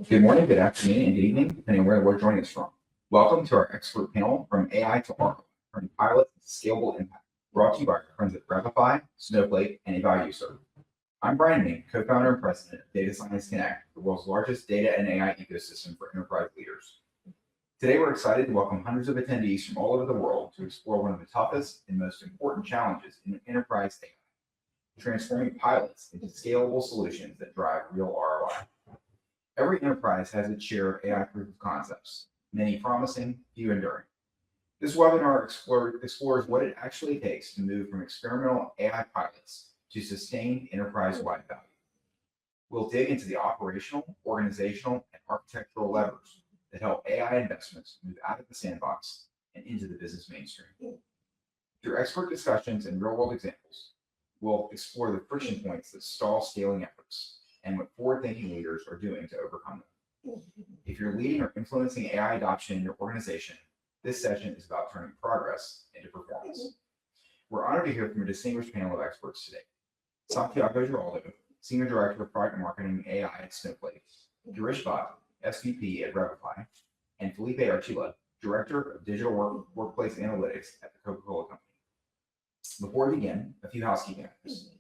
Good morning, good afternoon, and good evening, depending on where we're joining us from. Welcome to our expert panel from AI to ROI, from pilot to scalable impact, brought to you by our friends at Revefi, Snowflake, and Evaluator. I'm Brian Mink, co-founder and president of Data Science Connect, the world's largest data and AI ecosystem for enterprise leaders. Today, we're excited to welcome hundreds of attendees from all over the world to explore one of the toughest and most important challenges in enterprise AI, transforming pilots into scalable solutions that drive real ROI. Every enterprise has its share of AI proof of concepts, many promising, few enduring. This webinar explores what it actually takes to move from experimental AI pilots to sustained enterprise-wide value. We'll dig into the operational, organizational, and architectural levers that help AI investments move out of the sandbox and into the business mainstream. Through expert discussions and real-world examples, we'll explore the friction points that stall scaling efforts and what forward-thinking leaders are doing to overcome them. If you're leading or influencing AI adoption in your organization, this session is about turning progress into performance. We're honored to hear from a distinguished panel of experts today. Santiago Giraldo, Senior Director of Product Marketing and AI at Snowflake, Girish Bhat, SVP at Revefi, and Felipe Archila, Director of Digital Workplace Analytics at the Coca-Cola Company. Before we begin, a few housekeeping items.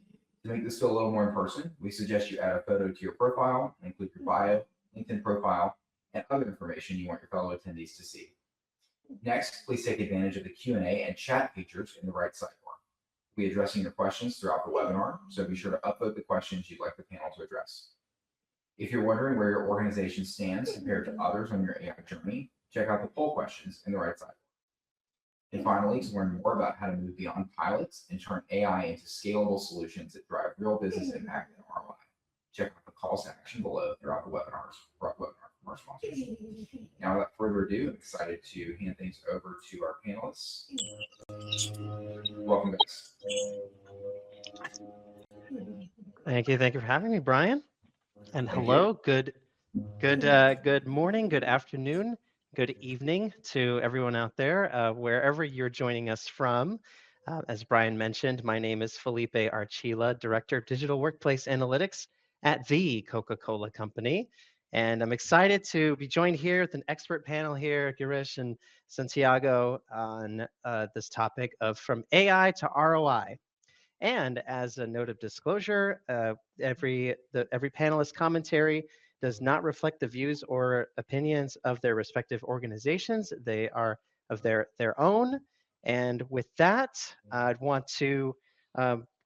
To make this feel a little more in person, we suggest you add a photo to your profile, include your bio, LinkedIn profile, and other information you want your fellow attendees to see. Next, please take advantage of the Q&A and chat features in the right sidebar. We'll be addressing your questions throughout the webinar, so be sure to upvote the questions you'd like the panel to address. If you're wondering where your organization stands compared to others on your AI journey, check out the poll questions in the right sidebar. And finally, to learn more about how to move beyond pilots and turn AI into scalable solutions that drive real business impact and ROI, check out the calls to action below throughout the webinars from our sponsors. Now, without further ado, I'm excited to hand things over to our panelists. Welcome, guys. Thank you for having me, Brian. And hello, good morning, good afternoon, good evening to everyone out there, wherever you're joining us from. As Brian mentioned, my name is Felipe Archila, Director of Digital Workplace Analytics at the Coca-Cola Company. And I'm excited to be joined here with an expert panel here, Girish and Santiago, on this topic of from AI to ROI. And as a note of disclosure, every panelist commentary does not reflect the views or opinions of their respective organizations. They are of their own. And with that, I'd want to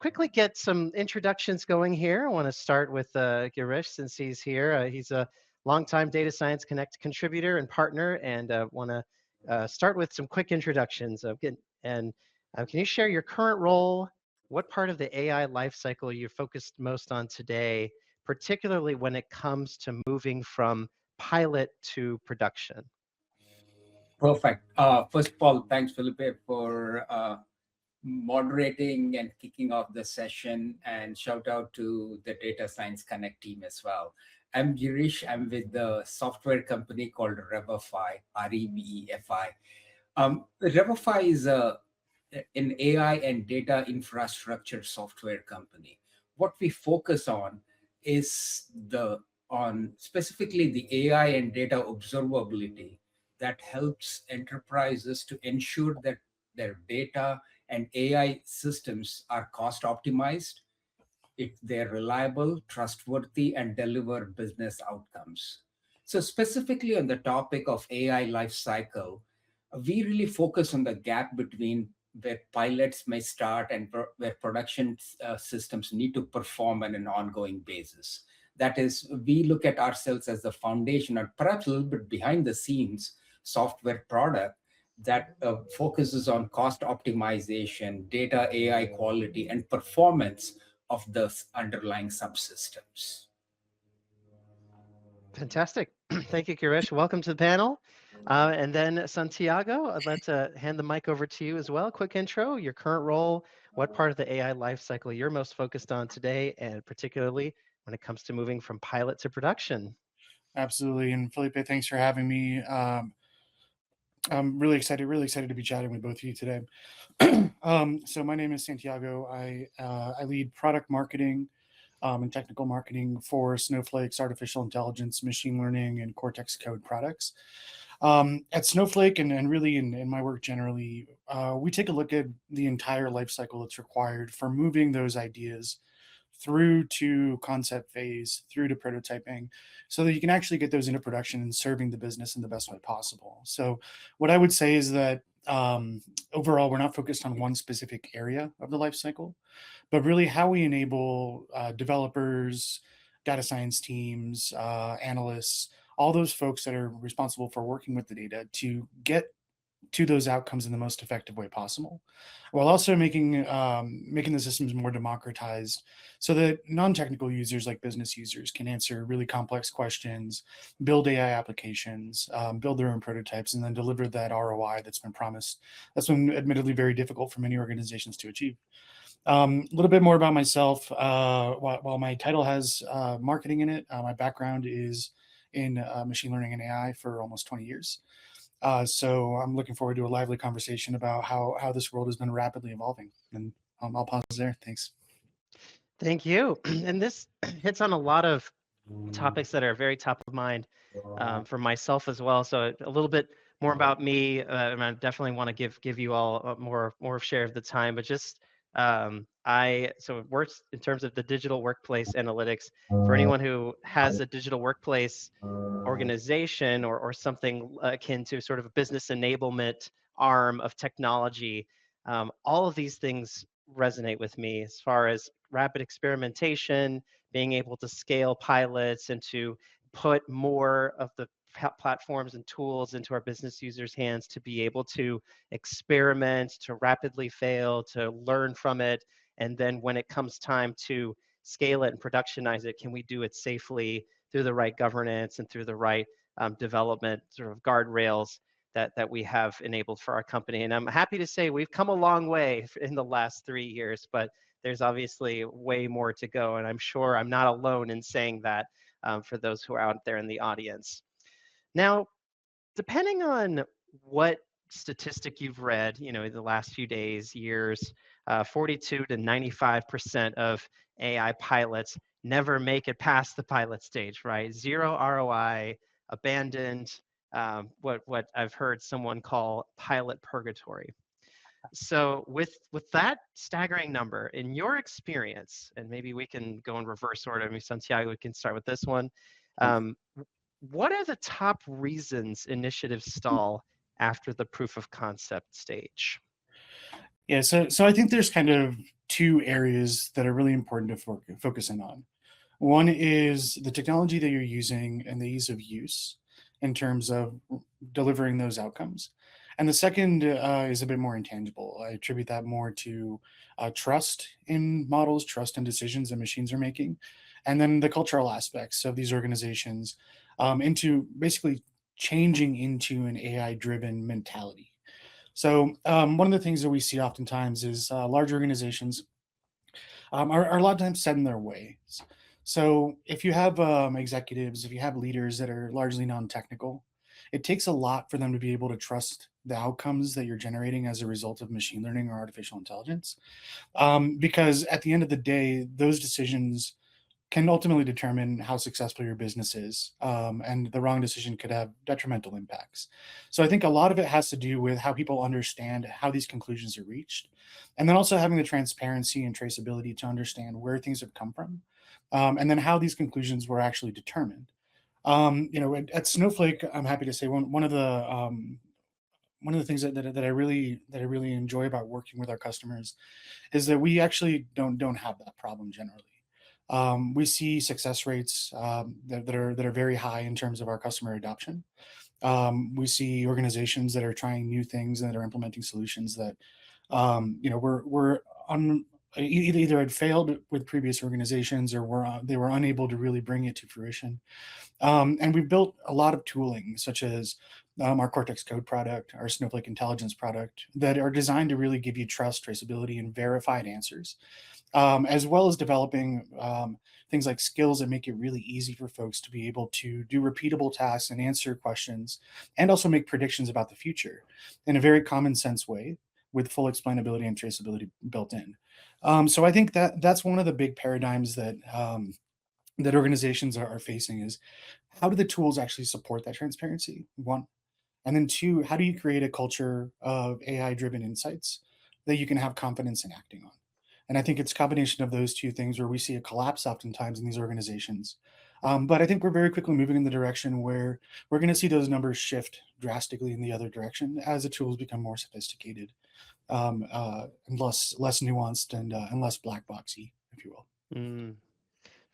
quickly get some introductions going here. I want to start with Girish, since he's here. He's a longtime Data Science Connect contributor and partner, and want to start with some quick introductions. Can you share your current role? What part of the AI lifecycle you're focused most on today, particularly when it comes to moving from pilot to production? Perfect. First of all, thanks, Felipe, for moderating and kicking off the session, and shout out to the Data Science Connect team as well. I'm Girish. I'm with the software company called Revefi, R-E-V-E-F-I. Revefi is an AI and data infrastructure software company. What we focus on is specifically the AI and data observability that helps enterprises to ensure that their data and AI systems are cost optimized, if they're reliable, trustworthy, and deliver business outcomes. So specifically on the topic of AI lifecycle, we really focus on the gap between where pilots may start and where production systems need to perform on an ongoing basis. That is, we look at ourselves as the foundation, or perhaps a little bit behind the scenes software product that focuses on cost optimization, data AI quality, and performance of the underlying subsystems. Fantastic. Thank you, Girish. Welcome to the panel. And then Santiago, I'd like to hand the mic over to you as well. Quick intro, your current role, what part of the AI lifecycle you're most focused on today, and particularly when it comes to moving from pilot to production. Absolutely. And Felipe, thanks for having me. I'm really excited to be chatting with both of you today. So my name is Santiago. I lead product marketing in technical marketing for Snowflake's artificial intelligence, machine learning, and Cortex Code products. At Snowflake and really in my work generally, we take a look at the entire life cycle that's required for moving those ideas through to concept phase, through to prototyping, so that you can actually get those into production and serving the business in the best way possible. So what I would say is that overall, we're not focused on one specific area of the life cycle, but really how we enable developers, data science teams, analysts, all those folks that are responsible for working with the data to get to those outcomes in the most effective way possible, while also making the systems more democratized, so that non-technical users like business users can answer really complex questions, build AI applications, build their own prototypes, and then deliver that ROI that's been promised. That's been admittedly very difficult for many organizations to achieve. A little bit more about myself. While my title has marketing in it, my background is in machine learning and AI for almost 20 years. So I'm looking forward to a lively conversation about how this world has been rapidly evolving. And I'll pause there. Thanks. Thank you. And this hits on a lot of topics that are very top of mind for myself as well. So a little bit more about me, and I definitely want to give you all more share of the time. But just it works in terms of the digital workplace analytics. For anyone who has a digital workplace organization or something akin to sort of a business enablement arm of technology, all of these things resonate with me as far as rapid experimentation, being able to scale pilots and to put more of the platforms and tools into our business users' hands to be able to experiment, to rapidly fail, to learn from it. And then when it comes time to scale it and productionize it, can we do it safely through the right governance and through the right development sort of guardrails that we have enabled for our company. And I'm happy to say we've come a long way in the last 3 years, but there's obviously way more to go. And I'm sure I'm not alone in saying that for those who are out there in the audience. Now, depending on what statistic you've read, in the last few days, years, 42 to 95% of AI pilots never make it past the pilot stage, right? Zero ROI, abandoned, what I've heard someone call pilot purgatory. So with that staggering number, in your experience, and maybe we can go in reverse order. I mean, Santiago, we can start with this one. What are the top reasons initiatives stall after the proof of concept stage? Yeah, so I think there's kind of two areas that are really important to focus in on. One is the technology that you're using and the ease of use in terms of delivering those outcomes. And the second is a bit more intangible. I attribute that more to trust in models, trust in decisions that machines are making, and then the cultural aspects of these organizations into basically changing into an AI-driven mentality. So one of the things that we see oftentimes is large organizations are a lot of times set in their ways. So if you have executives, if you have leaders that are largely non-technical, it takes a lot for them to be able to trust the outcomes that you're generating as a result of machine learning or artificial intelligence. Because at the end of the day, those decisions can ultimately determine how successful your business is, and the wrong decision could have detrimental impacts. So I think a lot of it has to do with how people understand how these conclusions are reached, and then also having the transparency and traceability to understand where things have come from, and then how these conclusions were actually determined. At Snowflake, I'm happy to say one of the things that I really enjoy about working with our customers is that we actually don't have that problem generally. We see success rates that are very high in terms of our customer adoption. We see organizations that are trying new things and that are implementing solutions that either had failed with previous organizations or they were unable to really bring it to fruition. And we've built a lot of tooling, such as our Cortex Code product, our Snowflake Intelligence product, that are designed to really give you trust, traceability, and verified answers, as well as developing things like skills that make it really easy for folks to be able to do repeatable tasks and answer questions, and also make predictions about the future in a very common sense way with full explainability and traceability built in. So I think that that's one of the big paradigms that that organizations are facing is how do the tools actually support that transparency? One, and then two, how do you create a culture of AI driven insights that you can have confidence in acting on? And I think it's a combination of those two things where we see a collapse oftentimes in these organizations. But I think we're very quickly moving in the direction where we're going to see those numbers shift drastically in the other direction as the tools become more sophisticated, and less nuanced and less black boxy, if you will. Mm,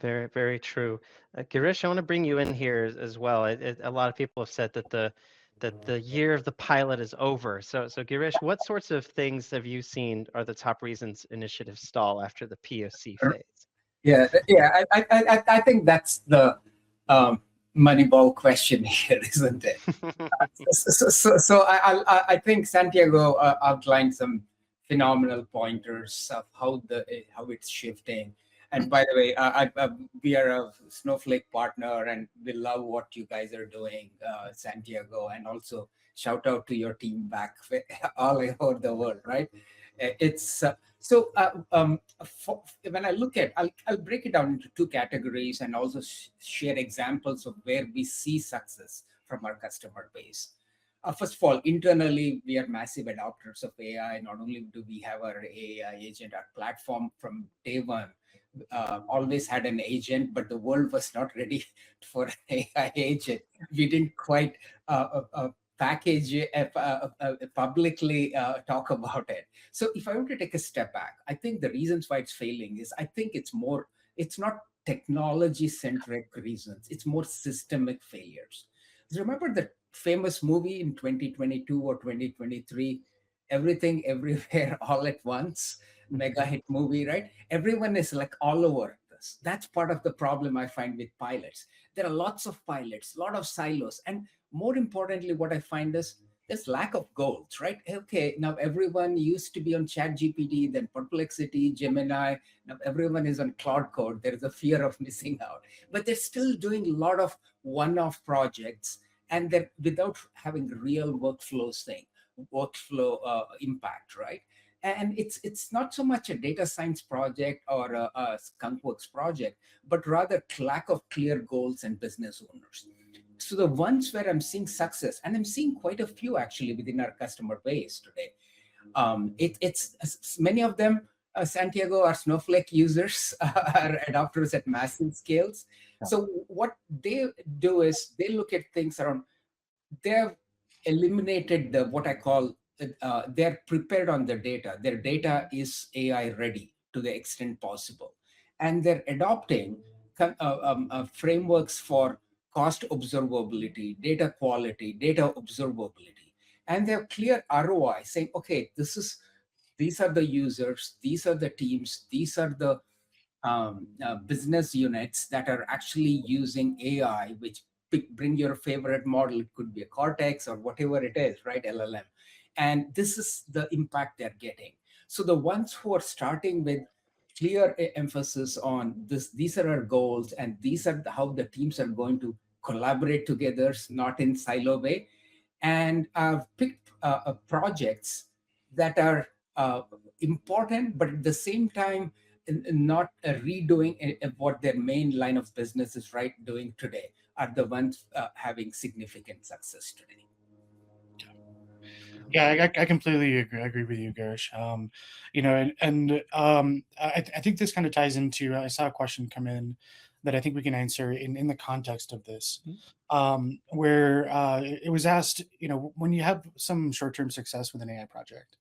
very, very true. Girish, I want to bring you in here as well. A lot of people have said that the year of the pilot is over. So Girish, what sorts of things have you seen are the top reasons initiatives stall after the POC phase? Yeah. I think that's the um, Moneyball question here, isn't it? I think Santiago outlined some phenomenal pointers of how it's shifting. And by the way, we are a Snowflake partner, and we love what you guys are doing, Santiago. And also shout out to your team back all over the world, right? It's when I look at, I'll break it down into two categories and also share examples of where we see success from our customer base. First of all, internally, we are massive adopters of AI. Not only do we have our AI agent, our platform from day one always had an agent, but the world was not ready for an AI agent. We didn't quite package it, publicly talk about it. So if I were to take a step back, I think the reasons why it's failing is I think it's not technology centric reasons, it's more systemic failures. Remember the famous movie in 2022 or 2023, Everything Everywhere All at Once, mega hit movie, right? Everyone is like all over this. That's part of the problem I find with pilots. There are lots of pilots, a lot of silos, and more importantly, what I find is there's lack of goals, right? Okay, now everyone used to be on ChatGPT, then Perplexity, Gemini. Now everyone is on Cloud Code. There is a fear of missing out, but they're still doing a lot of one-off projects, and they're without having real workflow impact, right? And it's not so much a data science project or a skunkworks project, but rather lack of clear goals and business owners. So the ones where I'm seeing success, and I'm seeing quite a few actually within our customer base today, it's many of them, Santiago, are Snowflake users, are adopters at massive scales. So what they do is they look at things around, they've eliminated the what I call they're prepared on their data. Their data is AI ready to the extent possible, and they're adopting frameworks for cost observability, data quality, data observability, and they have clear ROI saying, okay, these are the users, these are the teams, these are the business units that are actually using AI, which bring your favorite model. It could be a Cortex or whatever it is, right? LLM. And this is the impact they're getting. So the ones who are starting with clear emphasis on this, these are our goals, and these are how the teams are going to collaborate together, not in silo way. And I've picked projects that are important, but at the same time, not redoing what their main line of business is right doing today, are the ones having significant success today. Yeah, I completely agree with you, Girish. I think this kind of ties into. I saw a question come in that I think we can answer in the context of this, where it was asked, when you have some short-term success with an AI project,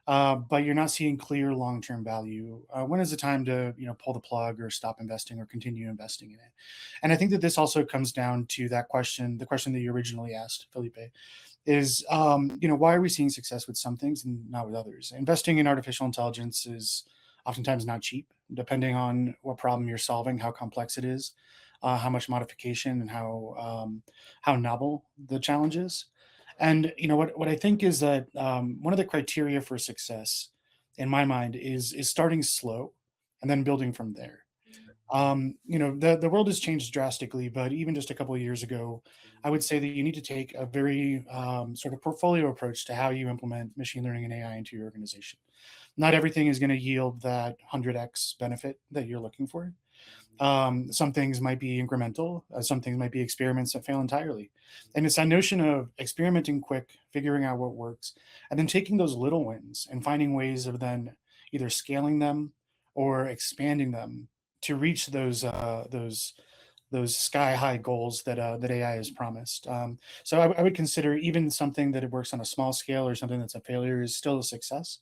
but you're not seeing clear long-term value, when is the time to pull the plug or stop investing or continue investing in it? And I think that this also comes down to that question, the question that you originally asked, Felipe, is why are we seeing success with some things and not with others? Investing in artificial intelligence is oftentimes not cheap, depending on what problem you're solving, how complex it is, how much modification, and how novel the challenge is. And what I think is that one of the criteria for success, in my mind, is starting slow and then building from there. The world has changed drastically, but even just a couple of years ago, I would say that you need to take a very sort of portfolio approach to how you implement machine learning and AI into your organization. not everything is going to yield that 100x benefit that you're looking for. Some things might be incremental, some things might be experiments that fail entirely. And it's that notion of experimenting quick, figuring out what works, and then taking those little wins and finding ways of then either scaling them or expanding them to reach those sky high goals that that AI has promised. So I would consider even something that it works on a small scale or something that's a failure is still a success,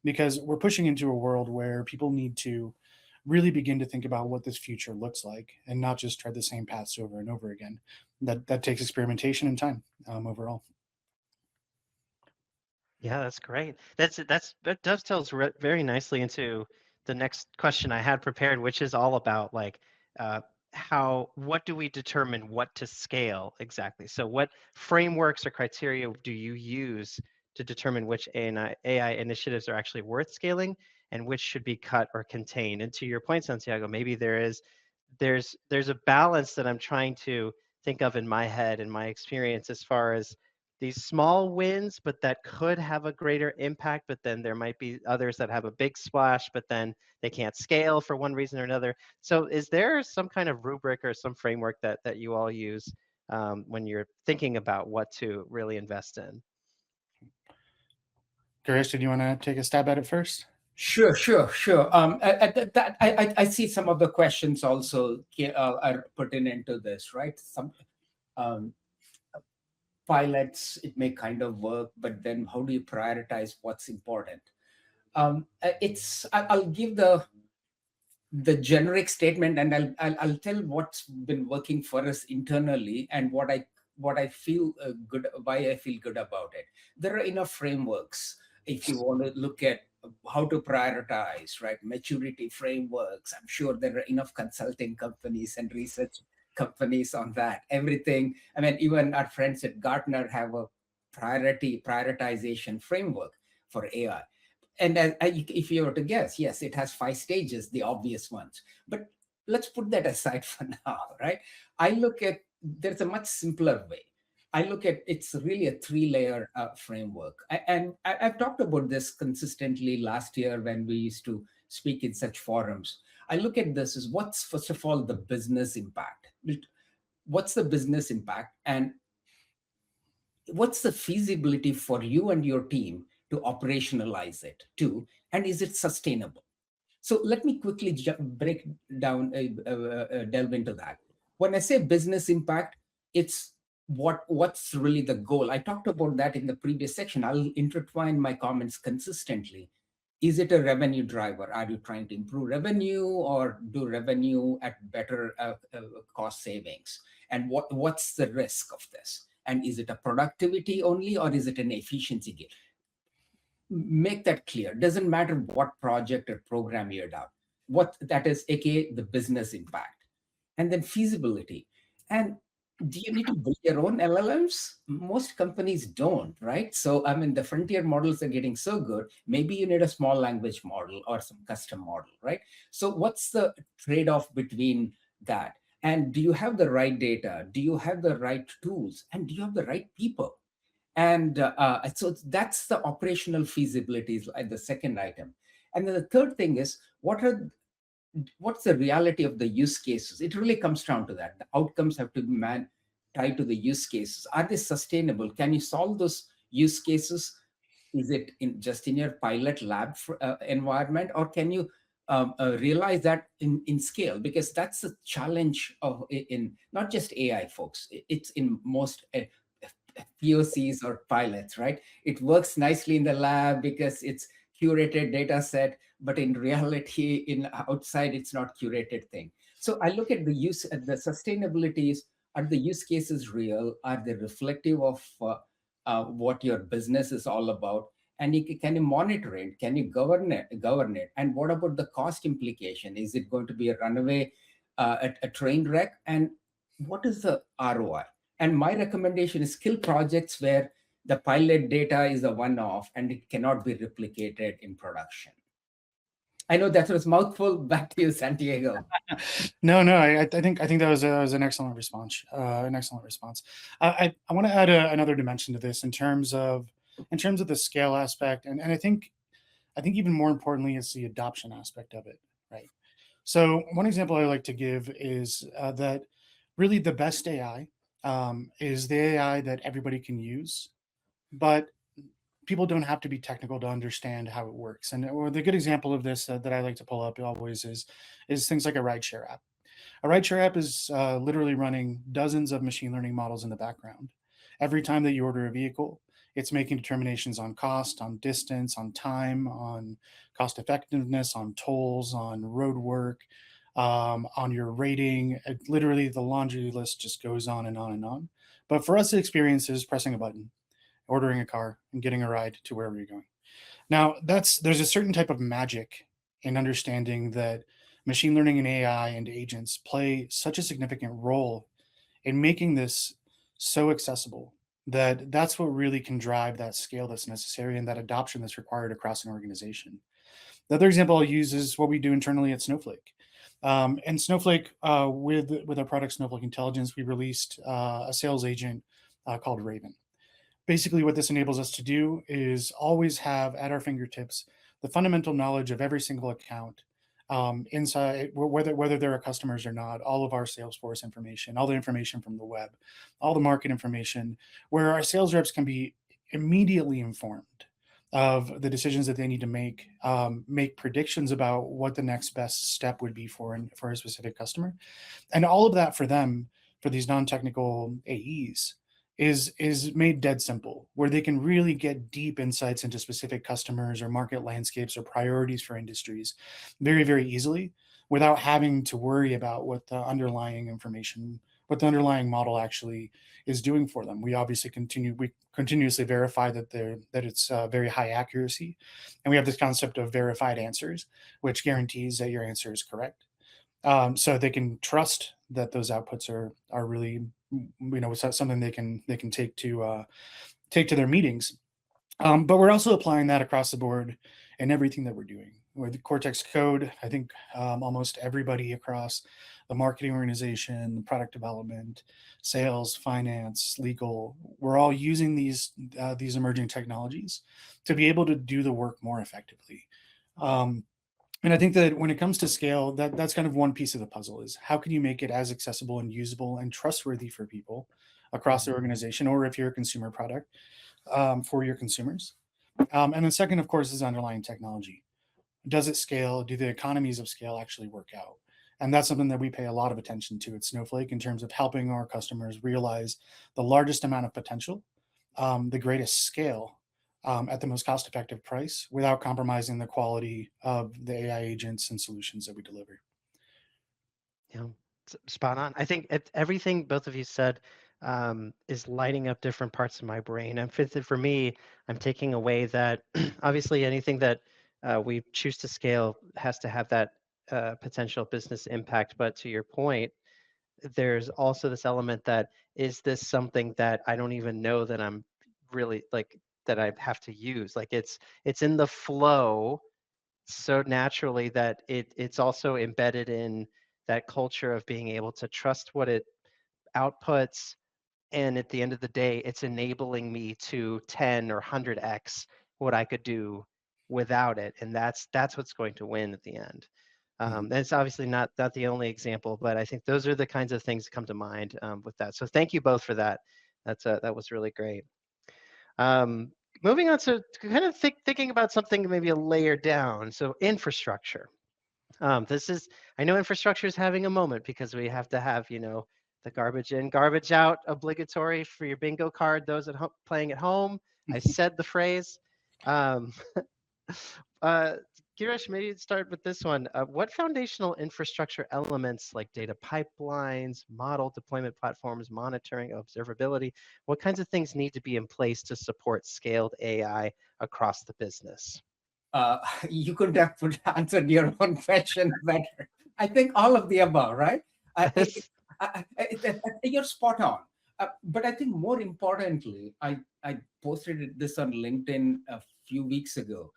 because we're pushing into a world where people need to really begin to think about what this future looks like and not just tread the same paths over and over again. That takes experimentation and time overall. Yeah, that's great. That dovetails very nicely into the next question I had prepared, which is all about like uh, what do we determine what to scale exactly? So what frameworks or criteria do you use to determine which AI initiatives are actually worth scaling and which should be cut or contained? And to your point, Santiago, maybe there's a balance that I'm trying to think of in my head and my experience as far as these small wins, but that could have a greater impact. But then there might be others that have a big splash, but then they can't scale for one reason or another. So is there some kind of rubric or some framework that you all use when you're thinking about what to really invest in? Girish, did you want to take a stab at it first? Sure. I see some of the questions also are pertinent to this, right? Some um, pilots, it may kind of work, but then how do you prioritize what's important? I'll give the generic statement, and I'll tell what's been working for us internally and what I feel good, why I feel good about it. There are enough frameworks if you want to look at how to prioritize, right? Maturity frameworks. I'm sure there are enough consulting companies and research companies on that. Everything. I mean, even our friends at Gartner have a prioritization framework for AI. And if you were to guess, yes, it has 5 stages, the obvious ones. But let's put that aside for now, right? There's a much simpler way. I look at it's really a 3-layer framework. I've talked about this consistently last year when we used to speak in such forums. I look at this as what's, first of all, the business impact. What's the business impact? And what's the feasibility for you and your team to operationalize it too? And is it sustainable? So let me quickly break down, delve into that. When I say business impact, it's what's really the goal. I talked about that in the previous section. I'll intertwine my comments consistently. Is it a revenue driver? Are you trying to improve revenue or do revenue at better cost savings? And what's the risk of this? And is it a productivity only or is it an efficiency gain? Make that clear. Doesn't matter what project or program you're down. What that is, aka the business impact. And then feasibility. And do you need to build your own LLMs? Most companies don't, right? So, I mean, the frontier models are getting so good. Maybe you need a small language model or some custom model, right? So what's the trade-off between that? And do you have the right data? Do you have the right tools? And do you have the right people? And so that's the operational feasibilities, like the second item. And then the third thing is, what's the reality of the use cases? It really comes down to that. The outcomes have to be tied to the use cases. Are they sustainable? Can you solve those use cases? Is it just in your pilot lab environment, or can you realize that in scale? Because that's the challenge in not just AI, folks. It's in most POCs or pilots, right? It works nicely in the lab because it's curated data set, but in reality, in outside, it's not curated thing. So I look at the sustainabilities. Are the use cases real? Are they reflective of what your business is all about? And can you monitor it? Can you govern it? And what about the cost implication? Is it going to be a runaway, a train wreck? And what is the ROI? And my recommendation is skill projects where the pilot data is a one-off and it cannot be replicated in production. I know that was mouthful. Back to you, Santiago. No, I think that was an excellent response. I want to add another dimension to this in terms of the scale aspect, and I think I think even more importantly is the adoption aspect of it, right? So one example I like to give is that really the best AI is the AI that everybody can use, but people don't have to be technical to understand how it works. And or the good example of this that I like to pull up always is things like a rideshare app. A rideshare app is literally running dozens of machine learning models in the background. Every time that you order a vehicle, it's making determinations on cost, on distance, on time, on cost effectiveness, on tolls, on road work, on your rating. Literally, the laundry list just goes on and on and on. But for us, the experience is pressing a button, ordering a car, and getting a ride to wherever you're going. Now, there's a certain type of magic in understanding that machine learning and AI and agents play such a significant role in making this so accessible that that's what really can drive that scale that's necessary and that adoption that's required across an organization. The other example I'll use is what we do internally at Snowflake. And Snowflake, with our product Snowflake Intelligence, we released a sales agent called Raven. Basically, what this enables us to do is always have at our fingertips the fundamental knowledge of every single account inside, whether there are customers or not, all of our Salesforce information, all the information from the web, all the market information, where our sales reps can be immediately informed of the decisions that they need to make predictions about what the next best step would be for a specific customer. And all of that for them, for these non-technical AEs, is made dead simple, where they can really get deep insights into specific customers or market landscapes or priorities for industries very, very easily without having to worry about what the underlying model actually is doing for them. We obviously continuously verify that it's very high accuracy, and we have this concept of verified answers, which guarantees that your answer is correct. So they can trust that those outputs are really, something they can take to their meetings. But we're also applying that across the board in everything that we're doing. With Cortex Code, I think almost everybody across the marketing organization, product development, sales, finance, legal, we're all using these emerging technologies to be able to do the work more effectively. And I think that when it comes to scale, that's kind of one piece of the puzzle is how can you make it as accessible and usable and trustworthy for people across the organization, or if you're a consumer product, for your consumers. And then second, of course, is underlying technology. Does it scale? Do the economies of scale actually work out? And that's something that we pay a lot of attention to at Snowflake in terms of helping our customers realize the largest amount of potential, the greatest scale, at the most cost-effective price without compromising the quality of the AI agents and solutions that we deliver. Yeah, spot on. I think everything both of you said is lighting up different parts of my brain. And for me, I'm taking away that obviously anything that we choose to scale has to have that potential business impact. But to your point, there's also this element that is this something that I don't even know that I'm really like that I have to use. Like it's in the flow so naturally that it's also embedded in that culture of being able to trust what it outputs, and at the end of the day it's enabling me to 10 or 100x what I could do without it, and that's what's going to win at the end. And it's obviously not the only example, but I think those are the kinds of things that come to mind with that. So thank you both for that. That was really great. Moving on to kind of thinking about something maybe a layer down. So infrastructure. I know infrastructure is having a moment because we have to have, the garbage in, garbage out obligatory for your bingo card. Those playing at home, I said the phrase. Girish, maybe start with this one. What foundational infrastructure elements like data pipelines, model deployment platforms, monitoring, observability, what kinds of things need to be in place to support scaled AI across the business? You couldn't have answered your own question better. I think all of the above, right? You're spot on. But I think more importantly, I posted this on LinkedIn a few weeks ago.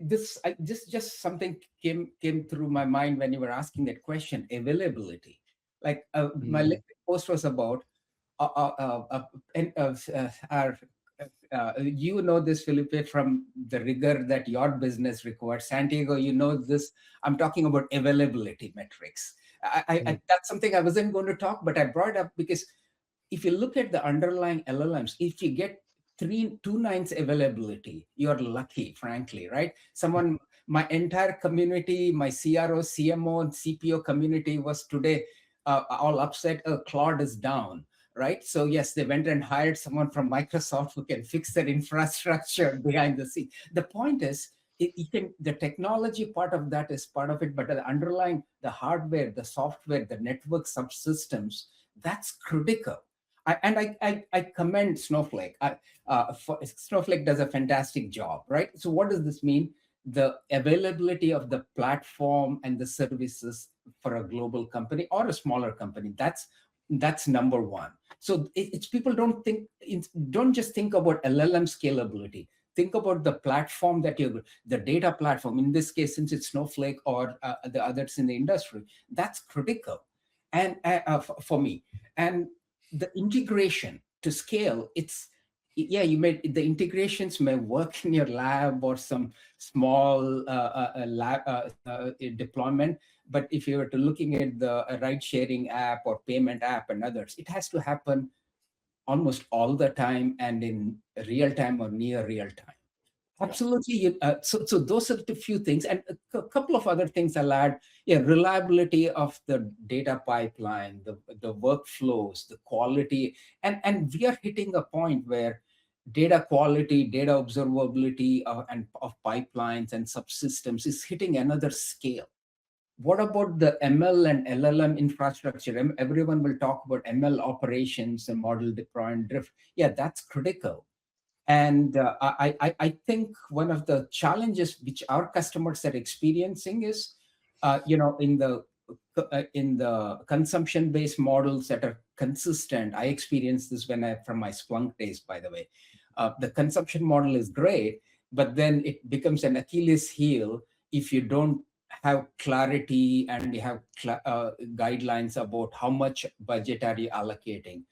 Just something came through my mind when you were asking that question. Availability, like my LinkedIn post was about our you know this, Felipe, from the rigor that your business requires. Santiago, you know this. I'm talking about availability metrics. That's something I wasn't going to talk, but I brought up because if you look at the underlying LLMs, if you get 2 nines availability, you're lucky, frankly, right? My entire community, my CRO, CMO, and CPO community was today all upset. Claude is down, right? So yes, they went and hired someone from Microsoft who can fix their infrastructure behind the scene. The point is, the technology part of that is part of it, but the underlying, the hardware, the software, the network subsystems, that's critical. I commend Snowflake. Snowflake does a fantastic job, right? So what does this mean? The availability of the platform and the services for a global company or a smaller company, that's number one. So it's people don't just think about LLM scalability. Think about the platform the data platform, in this case, since it's Snowflake or the others in the industry, that's critical. And for me, and the integration to scale, the integrations may work in your lab or some small lab deployment, but if you were to looking at the ride sharing app or payment app and others, it has to happen almost all the time and in real time or near real time. Absolutely. So those are the few things, and a couple of other things I'll add. Yeah, reliability of the data pipeline, the workflows, the quality, and we are hitting a point where data quality, data observability and of pipelines and subsystems is hitting another scale. What about the ML and LLM infrastructure? Everyone will talk about ML operations and model deployment drift. Yeah, that's critical. And I think one of the challenges which our customers are experiencing is, in the consumption-based models that are consistent. I experienced this from my Splunk days, by the way. The consumption model is great, but then it becomes an Achilles heel if you don't have clarity and you have guidelines about how much budget are you allocating.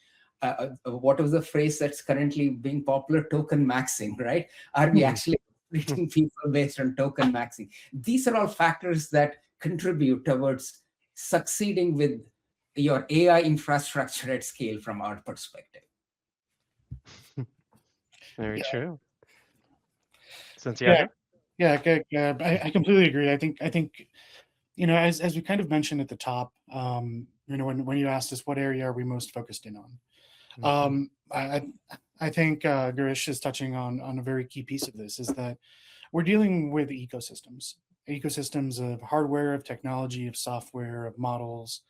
What was the phrase that's currently being popular? Token maxing, right? Are we actually treating people based on token maxing? These are all factors that contribute towards succeeding with your AI infrastructure at scale from our perspective. Very Yeah. true. Santiago? Yeah, I completely agree. I think as we kind of mentioned at the top, when you asked us what area are we most focused in on, I think Girish is touching on a very key piece of this, is that we're dealing with ecosystems of hardware, of technology, of software, of models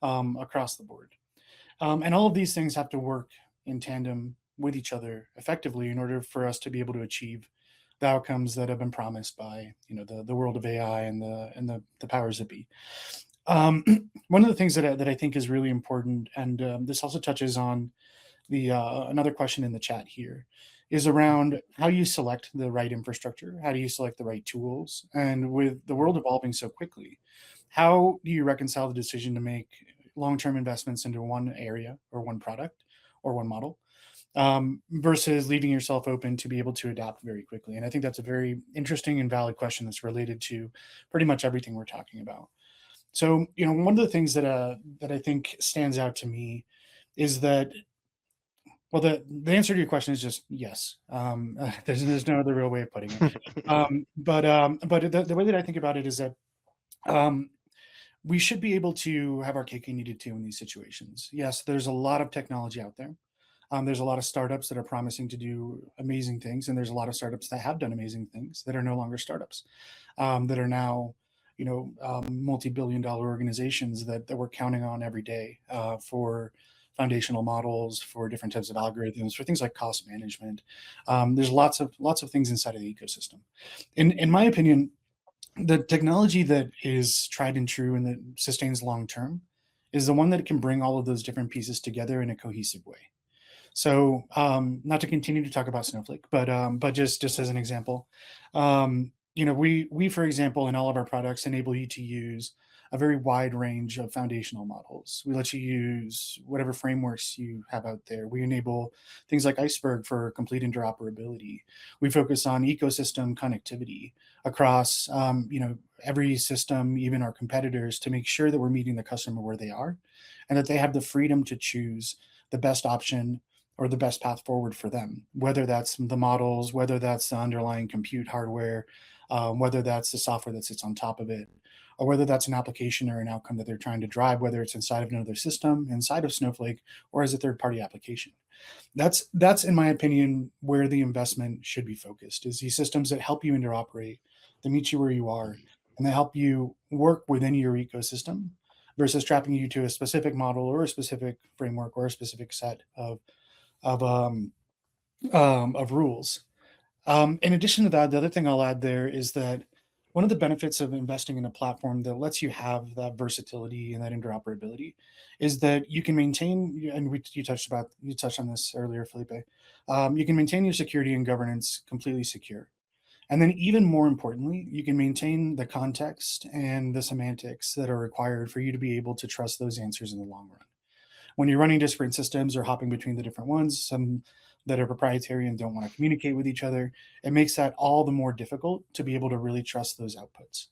across the board. And all of these things have to work in tandem with each other effectively in order for us to be able to achieve the outcomes that have been promised by the world of AI and the powers that be. One of the things that I think is really important, and this also touches on the another question in the chat here, is around how you select the right infrastructure, how do you select the right tools, and with the world evolving so quickly, how do you reconcile the decision to make long-term investments into one area or one product or one model versus leaving yourself open to be able to adapt very quickly? And I think that's a very interesting and valid question that's related to pretty much everything we're talking about. So, one of the things that I think stands out to me is that, well, the answer to your question is just yes. There's no other real way of putting it. But the way that I think about it is that we should be able to have our cake and eat it too in these situations. Yes, there's a lot of technology out there. There's a lot of startups that are promising to do amazing things, and there's a lot of startups that have done amazing things that are no longer startups, that are now multi-billion-dollar organizations that we're counting on every day for foundational models, for different types of algorithms, for things like cost management. There's lots of things inside of the ecosystem. In my opinion, the technology that is tried and true and that sustains long term is the one that can bring all of those different pieces together in a cohesive way. So not to continue to talk about Snowflake, but just as an example, we for example in all of our products enable you to use a very wide range of foundational models. We let you use whatever frameworks you have out there. We enable things like Iceberg for complete interoperability. We focus on ecosystem connectivity across, every system, even our competitors, to make sure that we're meeting the customer where they are and that they have the freedom to choose the best option or the best path forward for them, whether that's the models, whether that's the underlying compute hardware, whether that's the software that sits on top of it, or whether that's an application or an outcome that they're trying to drive, whether it's inside of another system, inside of Snowflake, or as a third-party application. That's, in my opinion, where the investment should be focused, is these systems that help you interoperate, that meet you where you are, and that help you work within your ecosystem versus trapping you to a specific model or a specific framework or a specific set of rules. In addition to that, the other thing I'll add there is that one of the benefits of investing in a platform that lets you have that versatility and that interoperability is that you can maintain, and you touched on this earlier, Felipe. You can maintain your security and governance completely secure. And then even more importantly, you can maintain the context and the semantics that are required for you to be able to trust those answers in the long run. When you're running disparate systems or hopping between the different ones, some that are proprietary and don't want to communicate with each other, it makes that all the more difficult to be able to really trust those outputs.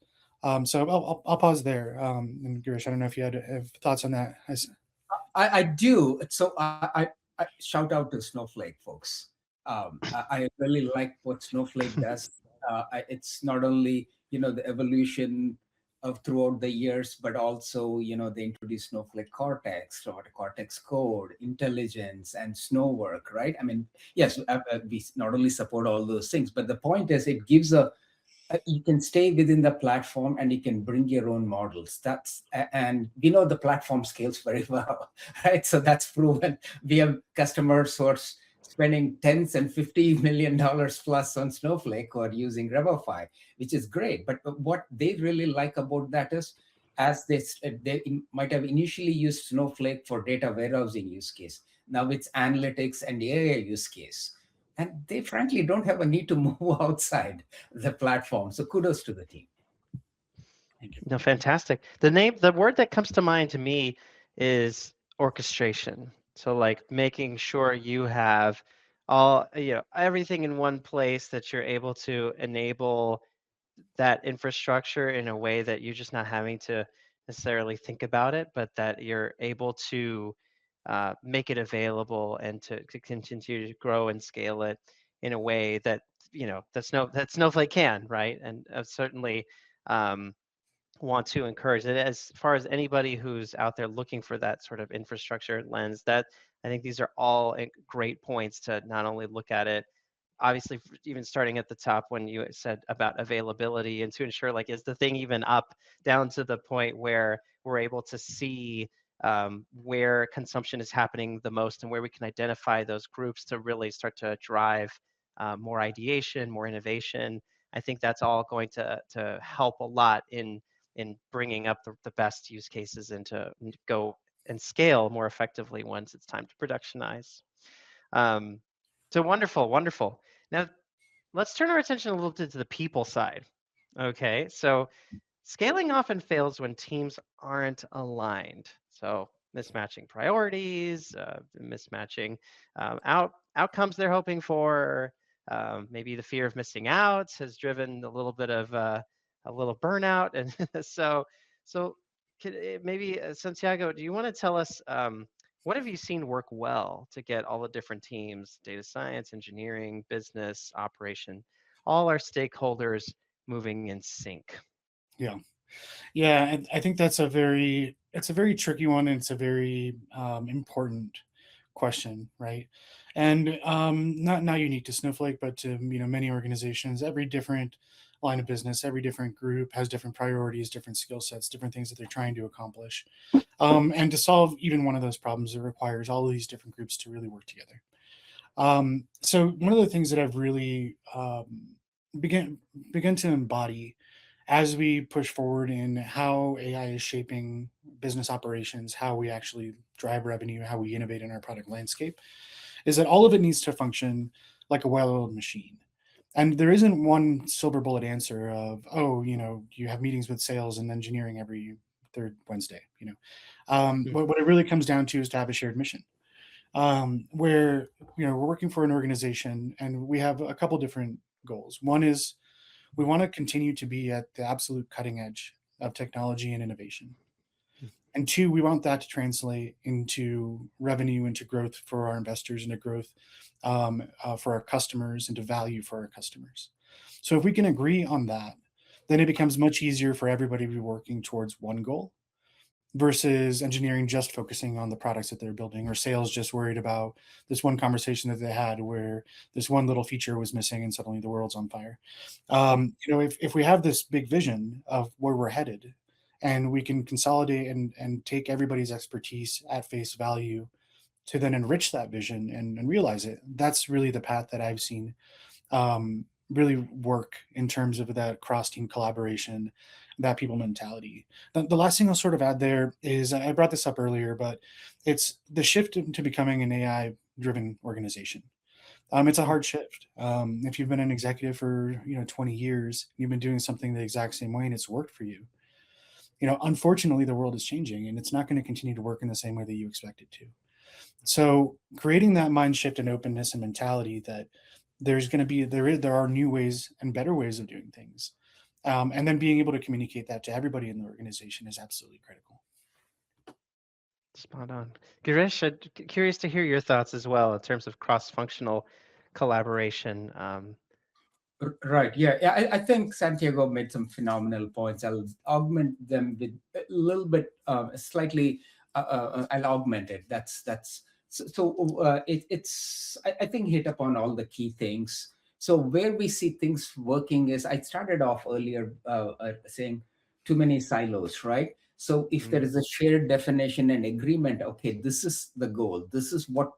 So I'll pause there. And Girish, I don't know if you have thoughts on that. I do. So I shout out to Snowflake folks. I really like what Snowflake does. It's not only the evolution of throughout the years, but also they introduced Snowflake Cortex, Cortex Code, Intelligence, and Snowwork, right? I mean, yes, we not only support all those things, but the point is it gives you can stay within the platform and you can bring your own models. And we know the platform scales very well, right? So that's proven. We have customers who are spending tens and $50 million plus on Snowflake or using Revefi, which is great. But what they really like about that is, as they might have initially used Snowflake for data warehousing use case. Now it's analytics and AI use case. And they frankly don't have a need to move outside the platform. So kudos to the team. Thank you. No, fantastic. The word that comes to mind to me is orchestration. So like making sure you have everything in one place, that you're able to enable that infrastructure in a way that you're just not having to necessarily think about it, but that you're able to make it available and to continue to grow and scale it in a way that that Snowflake can, right? And certainly want to encourage it. As far as anybody who's out there looking for that sort of infrastructure lens, that I think these are all great points to not only look at it, obviously even starting at the top when you said about availability, and to ensure, like, is the thing even up, down to the point where we're able to see where consumption is happening the most and where we can identify those groups to really start to drive more ideation, more innovation. I think that's all going to help a lot in bringing up the best use cases and to go and scale more effectively once it's time to productionize. So wonderful, wonderful. Now, let's turn our attention a little bit to the people side. Okay, so scaling often fails when teams aren't aligned. So mismatching priorities, mismatching outcomes they're hoping for. Maybe the fear of missing out has driven a little bit of a little burnout, and so maybe Santiago, do you want to tell us what have you seen work well to get all the different teams, data science, engineering, business, operation, all our stakeholders moving in sync? Yeah, and I think it's a very tricky one, and it's a very important question, right? And not unique to Snowflake, but to many organizations. Every different line of business, every different group has different priorities, different skill sets, different things that they're trying to accomplish. And to solve even one of those problems, it requires all of these different groups to really work together. So one of the things that I've really begun to embody as we push forward in how AI is shaping business operations, how we actually drive revenue, how we innovate in our product landscape, is that all of it needs to function like a well-oiled machine. And there isn't one silver bullet answer of, you have meetings with sales and engineering every third Wednesday. What it really comes down to is to have a shared mission, where we're working for an organization and we have a couple different goals. One is we want to continue to be at the absolute cutting edge of technology and innovation. And two, we want that to translate into revenue, into growth for our investors, into growth for our customers, into value for our customers. So if we can agree on that, then it becomes much easier for everybody to be working towards one goal versus engineering just focusing on the products that they're building, or sales just worried about this one conversation that they had where this one little feature was missing and suddenly the world's on fire. If we have this big vision of where we're headed, and we can consolidate and take everybody's expertise at face value to then enrich that vision and realize it, that's really the path that I've seen really work in terms of that cross-team collaboration, that people mentality. The last thing I'll sort of add there is, I brought this up earlier, but it's the shift into becoming an AI-driven organization. It's a hard shift. If you've been an executive for 20 years, you've been doing something the exact same way and it's worked for you. Unfortunately, the world is changing and it's not going to continue to work in the same way that you expect it to. So creating that mind shift and openness and mentality that there's going to be, there are new ways and better ways of doing things. And then being able to communicate that to everybody in the organization is absolutely critical. Spot on. Girish, I'm curious to hear your thoughts as well in terms of cross-functional collaboration. Right. Yeah. I think Santiago made some phenomenal points. I'll augment them with a little bit, slightly. I'll augment it. I think hit upon all the key things. So where we see things working is, I started off earlier saying too many silos, right? So if there is a shared definition and agreement, okay, this is the goal. This is what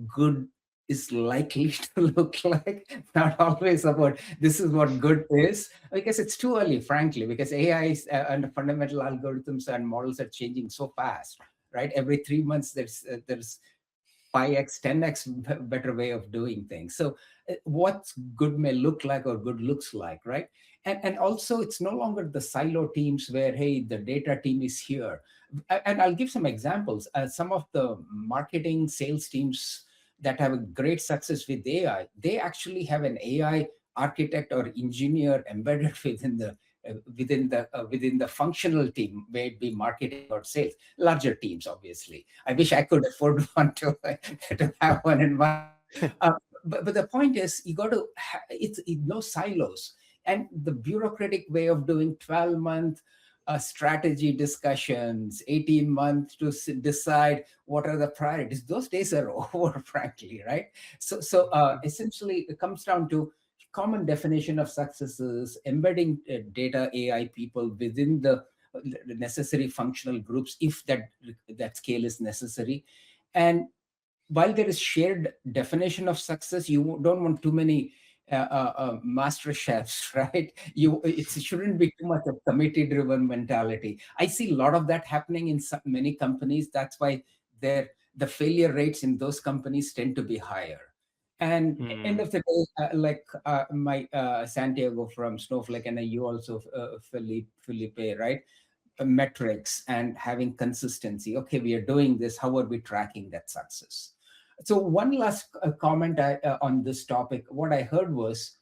good is likely to look like, not always about this is what good is, because it's too early, frankly, because AI and fundamental algorithms and models are changing so fast, right? Every 3 months, there's 5x, 10x better way of doing things. So what good may look like or good looks like, right? And also, it's no longer the silo teams where, hey, the data team is here. And I'll give some examples. Some of the marketing sales teams that have a great success with AI, they actually have an AI architect or engineer embedded within the functional team, where it be marketing or sales. Larger teams, obviously. I wish I could afford one to have one in my. But the point is, you got to. It's no silos, and the bureaucratic way of doing 12-month. Strategy discussions, 18 months to decide what are the priorities. Those days are over, frankly, right? So essentially, it comes down to common definition of successes, embedding data AI people within the necessary functional groups, if that scale is necessary. And while there is shared definition of success, you don't want too many master chefs, right? It shouldn't be too much of committee-driven mentality. I see a lot of that happening in many companies. That's why the failure rates in those companies tend to be higher. And end of the day, like my Santiago from Snowflake, and you also, Felipe, right? Metrics and having consistency. Okay, we are doing this. How are we tracking that success? So one last comment on this topic. What I heard was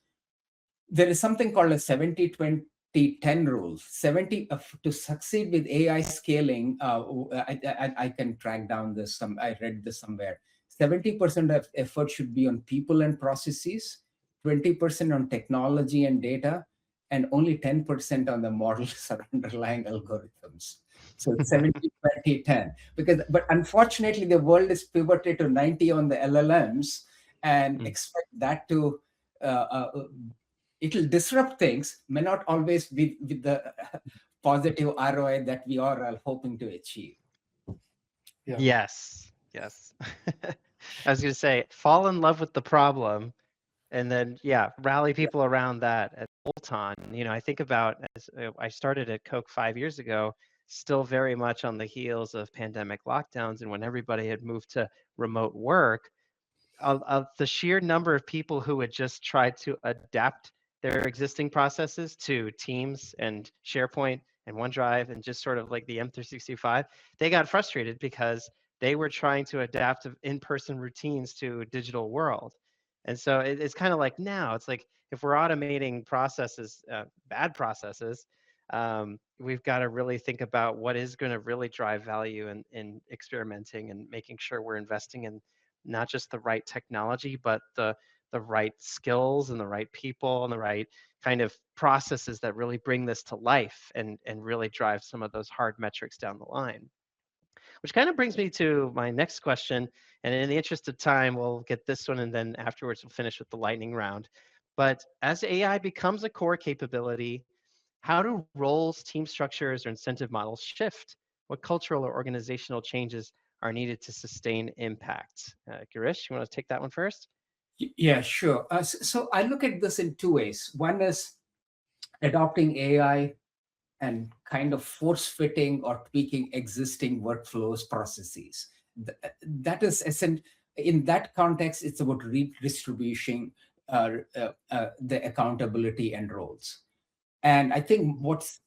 there is something called a 70-20-10 rule. 70 to succeed with AI scaling. I can track down this. I read this somewhere. 70% of effort should be on people and processes, 20% on technology and data, and only 10% on the models or underlying algorithms. So it's 70-20-10. But unfortunately, the world is pivoted to 90 on the LLMs, and expect that to it'll disrupt things, may not always be with the positive ROI that we are all hoping to achieve. Yeah. Yes. I was going to say, fall in love with the problem, and then rally people around that at bolt on. I think about, as I started at Coke 5 years ago, still very much on the heels of pandemic lockdowns, and when everybody had moved to remote work, of the sheer number of people who had just tried to adapt their existing processes to Teams and SharePoint and OneDrive and just sort of like the M365, they got frustrated because they were trying to adapt in-person routines to a digital world. And so it's kind of like now, it's like if we're automating processes, bad processes, we've got to really think about what is going to really drive value in experimenting and making sure we're investing in not just the right technology, but the right skills and the right people and the right kind of processes that really bring this to life and really drive some of those hard metrics down the line. Which kind of brings me to my next question. And in the interest of time, we'll get this one, and then afterwards we'll finish with the lightning round. But as AI becomes a core capability, how do roles, team structures, or incentive models shift? What cultural or organizational changes are needed to sustain impact? Girish, you want to take that one first? Yeah, sure. So I look at this in two ways. One is adopting AI and kind of force fitting or tweaking existing workflows, processes. That is in that context, it's about redistribution, the accountability and roles. And I think what's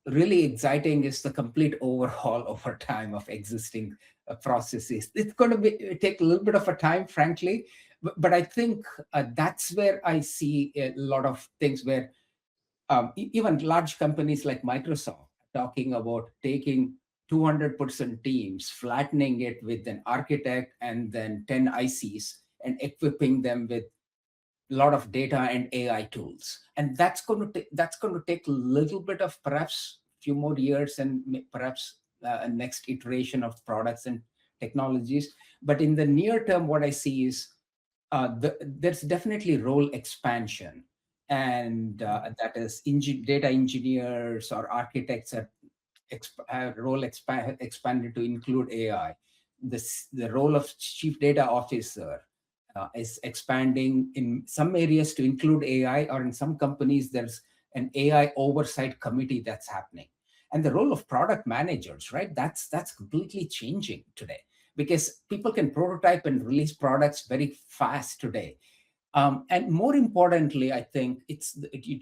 really exciting is the complete overhaul over time of existing processes. It's going to take a little bit of a time, frankly, but I think that's where I see a lot of things where even large companies like Microsoft talking about taking 200% teams, flattening it with an architect and then 10 ICs and equipping them with a lot of data and AI tools. And that's going to take a little bit of perhaps a few more years and perhaps a next iteration of products and technologies. But in the near term, what I see is there's definitely role expansion. And that is data engineers or architects have role expanded to include AI. The role of chief data officer is expanding in some areas to include AI, or in some companies, there's an AI oversight committee that's happening. And the role of product managers, right? That's completely changing today because people can prototype and release products very fast today. And more importantly, I think you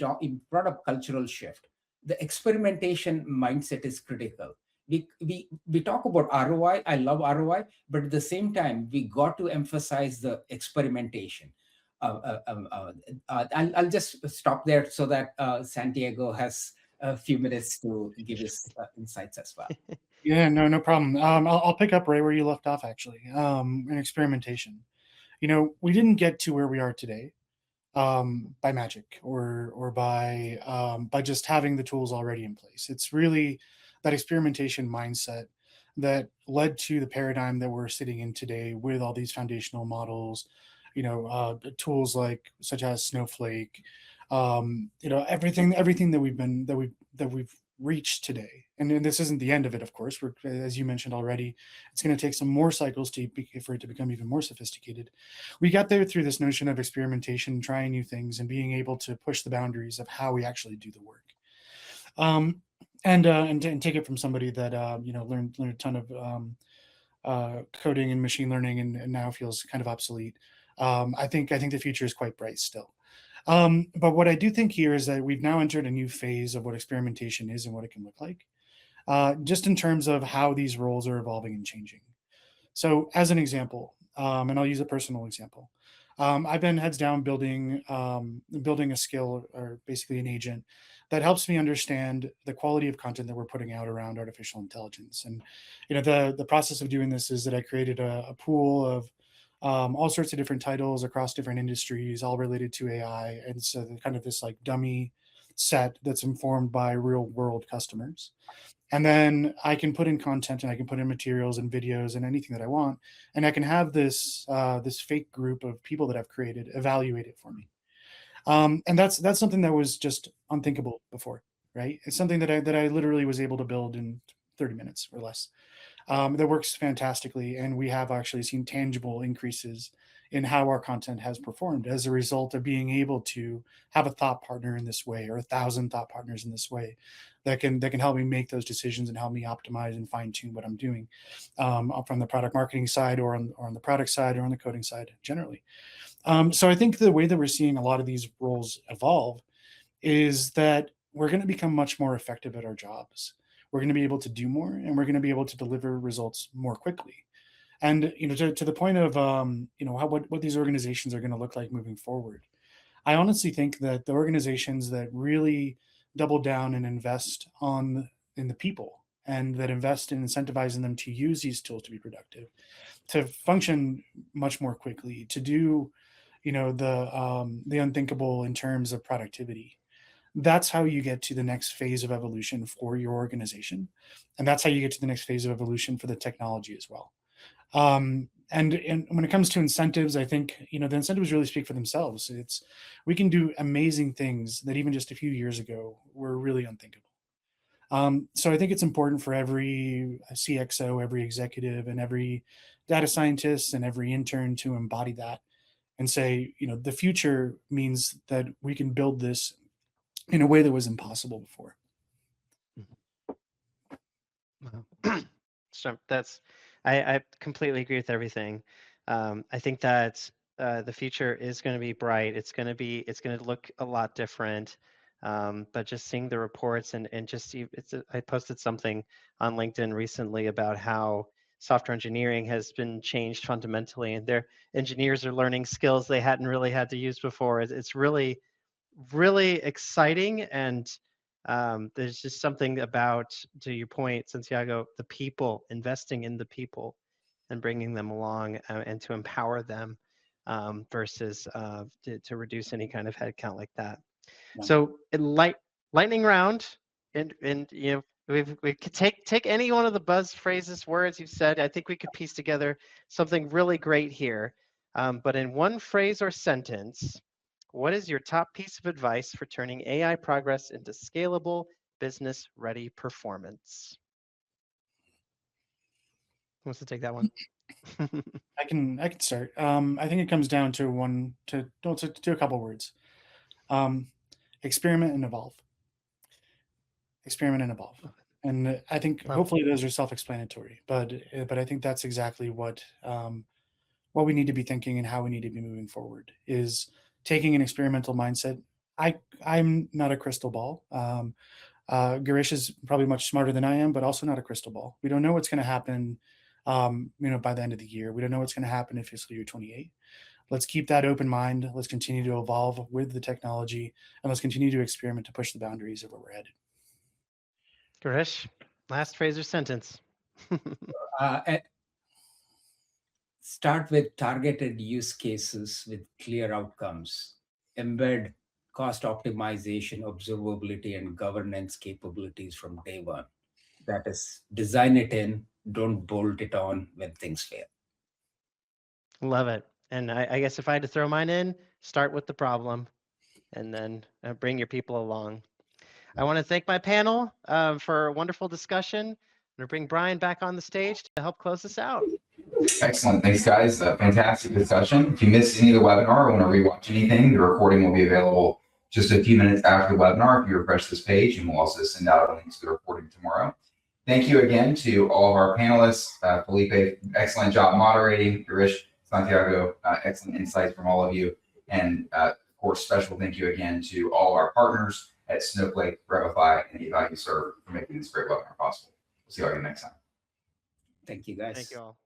brought up cultural shift. The experimentation mindset is critical. We talk about ROI. I love ROI, but at the same time, we got to emphasize the experimentation. I'll just stop there so that Santiago has a few minutes to give his insights as well. Yeah, no problem. I'll pick up right where you left off, actually, in experimentation. We didn't get to where we are today by magic or by just having the tools already in place. It's really that experimentation mindset that led to the paradigm that we're sitting in today with all these foundational models, tools like such as Snowflake, everything that we've reached today. And this isn't the end of it, of course. As you mentioned already, it's going to take some more cycles for it to become even more sophisticated. We got there through this notion of experimentation, trying new things, and being able to push the boundaries of how we actually do the work. And take it from somebody that learned a ton of coding and machine learning, and now feels kind of obsolete. I think the future is quite bright still. But what I do think here is that we've now entered a new phase of what experimentation is and what it can look like, just in terms of how these roles are evolving and changing. So as an example, and I'll use a personal example, I've been heads down building a skill, or basically an agent, that helps me understand the quality of content that we're putting out around artificial intelligence. And the process of doing this is that I created a pool of all sorts of different titles across different industries, all related to AI. And so kind of this like dummy set that's informed by real world customers. And then I can put in content, and I can put in materials and videos and anything that I want. And I can have this fake group of people that I've created evaluate it for me. And that's something that was just unthinkable before, right? It's something that I literally was able to build in 30 minutes or less. That works fantastically, and we have actually seen tangible increases in how our content has performed as a result of being able to have a thought partner in this way, or 1,000 thought partners in this way, that can help me make those decisions and help me optimize and fine tune what I'm doing, from the product marketing side, or on the product side, or on the coding side generally. So I think the way that we're seeing a lot of these roles evolve is that we're going to become much more effective at our jobs. We're going to be able to do more, and we're going to be able to deliver results more quickly. And to the point of what these organizations are going to look like moving forward, I honestly think that the organizations that really double down and invest in the people, and that invest in incentivizing them to use these tools to be productive, to function much more quickly, to do the unthinkable in terms of productivity. That's how you get to the next phase of evolution for your organization, and that's how you get to the next phase of evolution for the technology as well. And when it comes to incentives, I think the incentives really speak for themselves. We can do amazing things that even just a few years ago were really unthinkable. So I think it's important for every CXO, every executive, and every data scientist and every intern to embody that and say, the future means that we can build this in a way that was impossible before. Wow. So I completely agree with everything. I think that the future is going to be bright. It's going to look a lot different. But just seeing the reports and just see, I posted something on LinkedIn recently about how software engineering has been changed fundamentally, and their engineers are learning skills they hadn't really had to use before. It's really, really exciting, and there's just something about, to your point, Santiago, the people, investing in the people and bringing them along and to empower them versus to reduce any kind of headcount like that. Yeah. So lightning round, and we could take any one of the buzz phrases, words you've said. I think we could piece together something really great here. But in one phrase or sentence, what is your top piece of advice for turning AI progress into scalable, business-ready performance? Who wants to take that one? I can start. I think it comes down to a couple words. Experiment and evolve. Experiment and evolve. And I think hopefully those are self-explanatory, but I think that's exactly what we need to be thinking and how we need to be moving forward, is taking an experimental mindset. I'm not a crystal ball. Girish is probably much smarter than I am, but also not a crystal ball. We don't know what's going to happen, by the end of the year. We don't know what's going to happen in fiscal year 28. Let's keep that open mind. Let's continue to evolve with the technology, and let's continue to experiment to push the boundaries of where we're headed. Girish, last phrase or sentence. Start with targeted use cases with clear outcomes. Embed cost optimization, observability, and governance capabilities from day one. That is, design it in, don't bolt it on when things fail. Love it. And I guess if I had to throw mine in, start with the problem and then bring your people along. I want to thank my panel for a wonderful discussion. I'm going to bring Brian back on the stage to help close this out. Excellent. Thanks, guys. Fantastic discussion. If you missed any of the webinar or want to rewatch anything, the recording will be available just a few minutes after the webinar if you refresh this page, and we'll also send out a link to the recording tomorrow. Thank you again to all of our panelists. Felipe, excellent job moderating. Girish, Santiago, excellent insights from all of you. And of course, special thank you again to all of our partners at Snowflake, Revefi, and eValueServe for making this great webinar possible. We'll see you all again next time. Thank you, guys. Thank you all.